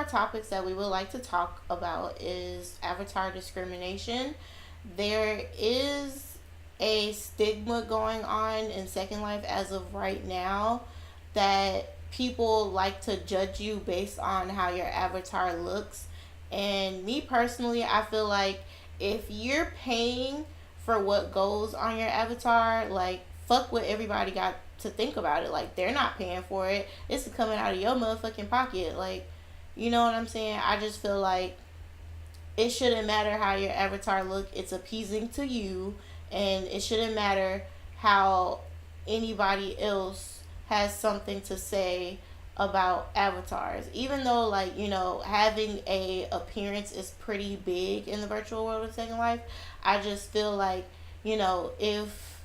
our topics that we would like to talk about is avatar discrimination. There is a stigma going on in Second Life as of right now that people like to judge you based on how your avatar looks. And me personally, I feel like if you're paying for what goes on your avatar, like, fuck what everybody got to think about it. Like, they're not paying for it. It's coming out of your motherfucking pocket. Like, you know what I'm saying? I just feel like it shouldn't matter how your avatar look. It's appeasing to you, and it shouldn't matter how anybody else has something to say about avatars. Even though, like, having a appearance is pretty big in the virtual world of Second Life, I just feel like, if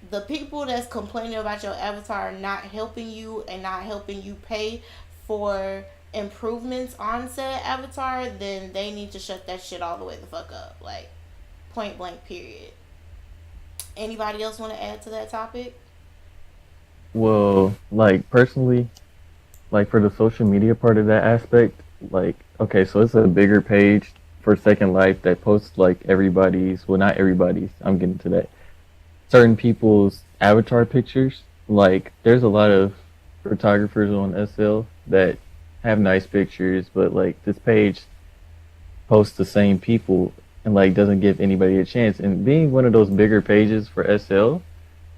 the people that's complaining about your avatar not helping you and not helping you pay for improvements on said avatar, then they need to shut that shit all the way the fuck up. Like, point blank, period. Anybody else want to add to that topic? Well, like personally, like for the social media part of that aspect, like okay, so it's a bigger page for Second Life that posts like everybody's, well, not everybody's. I'm getting to that. Certain people's avatar pictures. Like there's a lot of photographers on SL that have nice pictures, but like this page posts the same people and like doesn't give anybody a chance. And being one of those bigger pages for SL,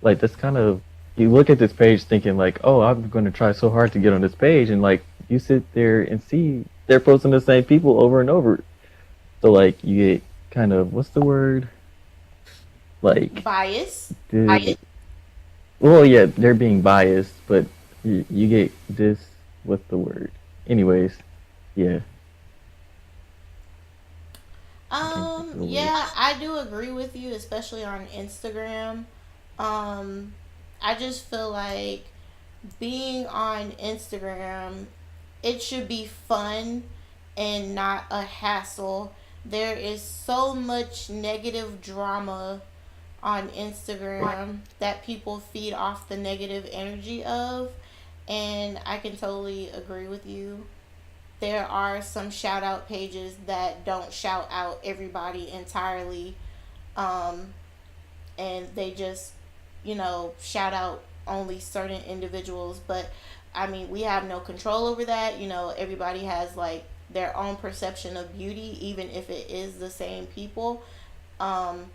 like that's kind of, you look at this page thinking like, oh, I'm going to try so hard to get on this page, and like you sit there and see they're posting the same people over and over. So like you get kind of, what's the word? Like Bias. the, well, yeah, they're being biased, but you get this, what's the word? Anyways, yeah, I can't think of the word. Yeah, I do agree with you, especially on Instagram. Um, I just feel like being on Instagram, it should be fun and not a hassle. There is so much negative drama on Instagram that people feed off the negative energy of, and I can totally agree with you. There are some shout out pages that don't shout out everybody entirely, um, and they just, shout out only certain individuals. But I mean, we have no control over that. Everybody has like their own perception of beauty, even if it is the same people. Um,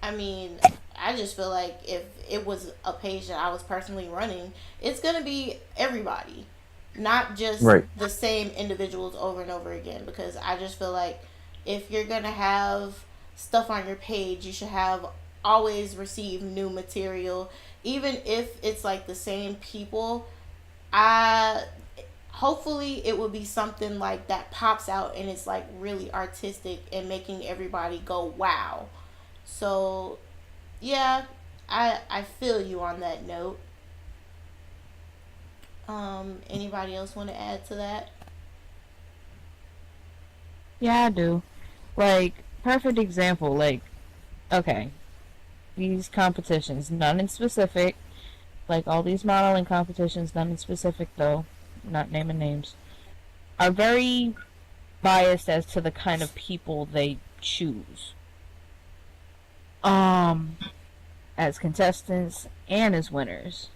I mean, I just feel like if it was a page that I was personally running, it's gonna be everybody, not just Right. the same individuals over and over again. Because I just feel like if you're gonna have stuff on your page, you should have always receive new material, even if it's like the same people. I Hopefully it will be something like that pops out and it's like really artistic and making everybody go wow. So yeah, I feel you on that note. Anybody else want to add to that? Yeah, I do. Like, perfect example, like, okay, these competitions, none in specific, like all these modeling competitions, none in specific though, not naming names, are very biased as to the kind of people they choose. Um, as contestants and as winners.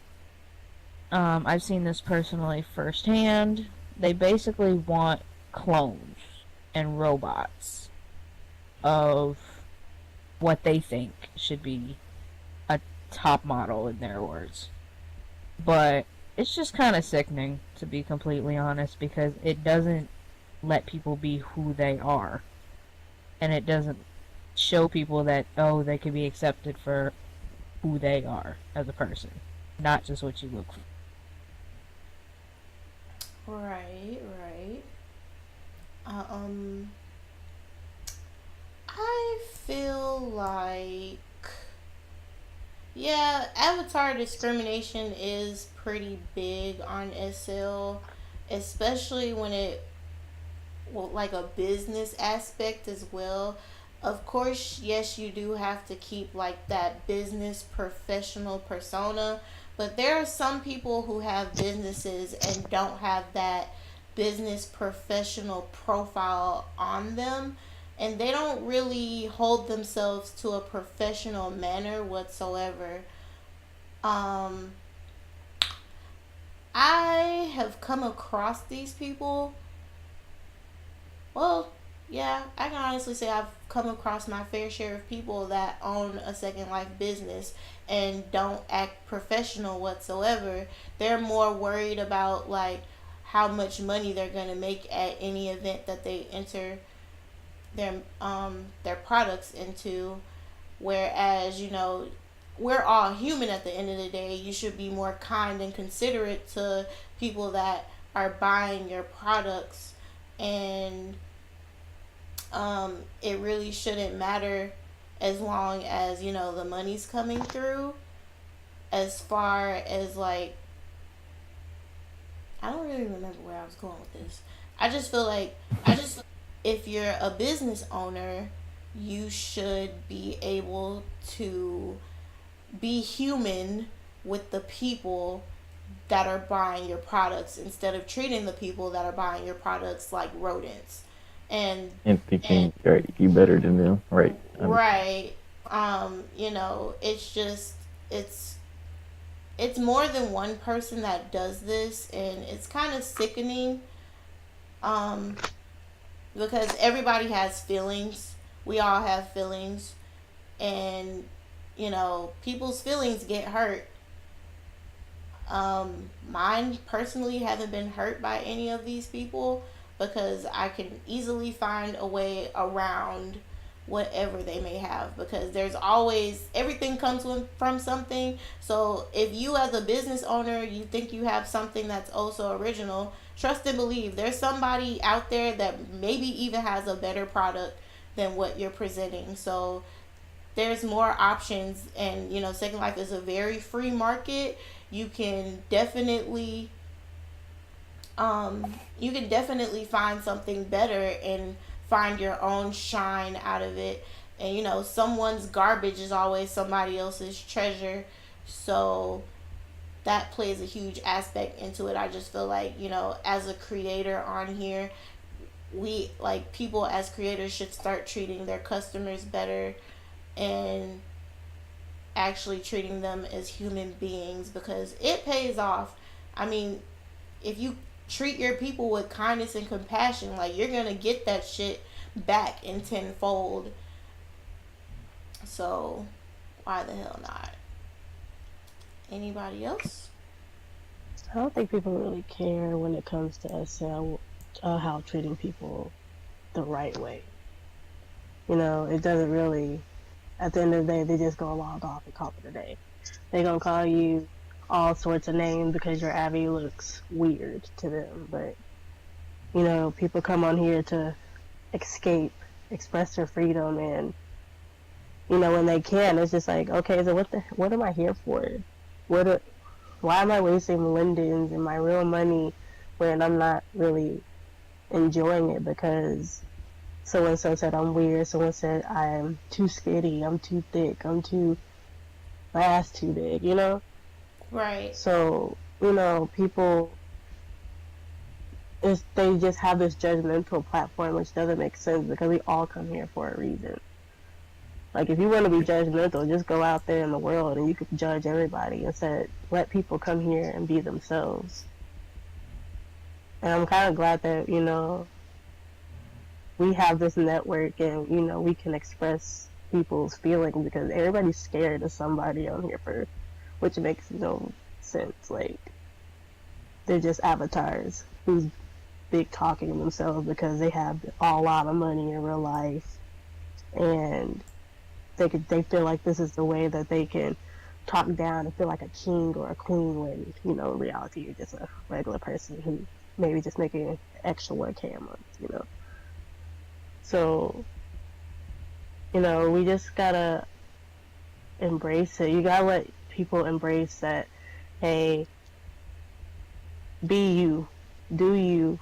I've seen this personally firsthand. They basically want clones and robots of what they think should be a top model in their words. But it's just kind of sickening, to be completely honest, because it doesn't let people be who they are. And it doesn't show people that, oh, they can be accepted for who they are as a person, not just what you look for. Right, right. Um, I feel like, yeah, avatar discrimination is pretty big on SL, especially when it, well, like a business aspect as well. Of course, yes, you do have to keep like that business professional persona, But there are some people who have businesses and don't have that business professional profile on them, and they don't really hold themselves to a professional manner whatsoever. Um, I have come across these people. Well, yeah, I can honestly say I've come across my fair share of people that own a Second Life business and don't act professional whatsoever. They're more worried about like how much money they're gonna make at any event that they enter their products into. Whereas, we're all human at the end of the day. You should be more kind and considerate to people that are buying your products, and it really shouldn't matter as long as the money's coming through. As far as like, I don't really remember where I was going with this. I just feel like if you're a business owner, you should be able to be human with the people that are buying your products instead of treating the people that are buying your products like rodents. And And thinking, right, you better than them, right? Understand. right, it's just it's more than one person that does this, and it's kind of sickening. Um, because everybody has feelings. We all have feelings, and people's feelings get hurt. Mine personally haven't been hurt by any of these people because I can easily find a way around whatever they may have, because there's always, everything comes from something. So if you as a business owner, you think you have something that's also original, trust and believe there's somebody out there that maybe even has a better product than what you're presenting. So there's more options, and Second Life is a very free market. You can definitely find something better and find your own shine out of it. And someone's garbage is always somebody else's treasure. So that plays a huge aspect into it. I just feel like, as a creator on here, we, like, people as creators should start treating their customers better and actually treating them as human beings, because it pays off. I mean, if you treat your people with kindness and compassion, like, you're gonna get that shit back in tenfold. So why the hell not? Anybody else? I don't think people really care when it comes to how treating people the right way. It doesn't really. At the end of the day, they just gonna log off and call it a day. They gonna call you all sorts of names because your Abby looks weird to them. But people come on here to escape, express their freedom, and when they can, it's just like, okay, so what am I here for? Why am I wasting Lindens and my real money when I'm not really enjoying it because so and so said I'm weird, someone said I'm too skinny, I'm too thick, my ass too big, Right. So, people, they just have this judgmental platform, which doesn't make sense because we all come here for a reason. Like, if you want to be judgmental, just go out there in the world and you can judge everybody instead. Let people come here and be themselves. And I'm kind of glad that, we have this network and, we can express people's feelings because everybody's scared of somebody on here which makes no sense. Like, they're just avatars who's big talking themselves because they have a lot of money in real life, and they feel like this is the way that they can talk down and feel like a king or a queen when, in reality you're just a regular person who maybe just making extra 1K a month, So, we just gotta embrace it. You gotta let people embrace that, hey, be you, do you,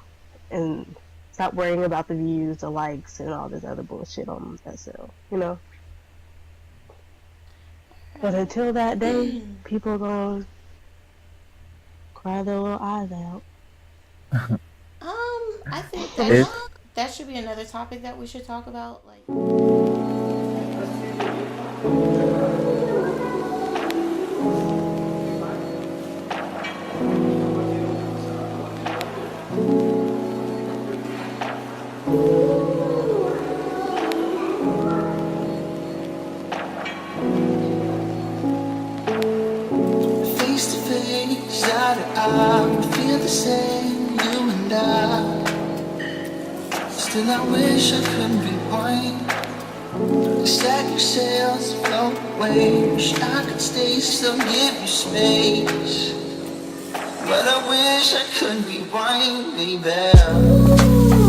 and stop worrying about the views, the likes, and all this other bullshit on SL, But until that day, people going cry their little eyes out. I think It's that should be another topic that we should talk about. Like, Face to face, eye to eye, we feel the same, you and I. Still I wish I could rewind. Set your sails, float away. Wish I could stay, still give you space. But I wish I could rewind, baby.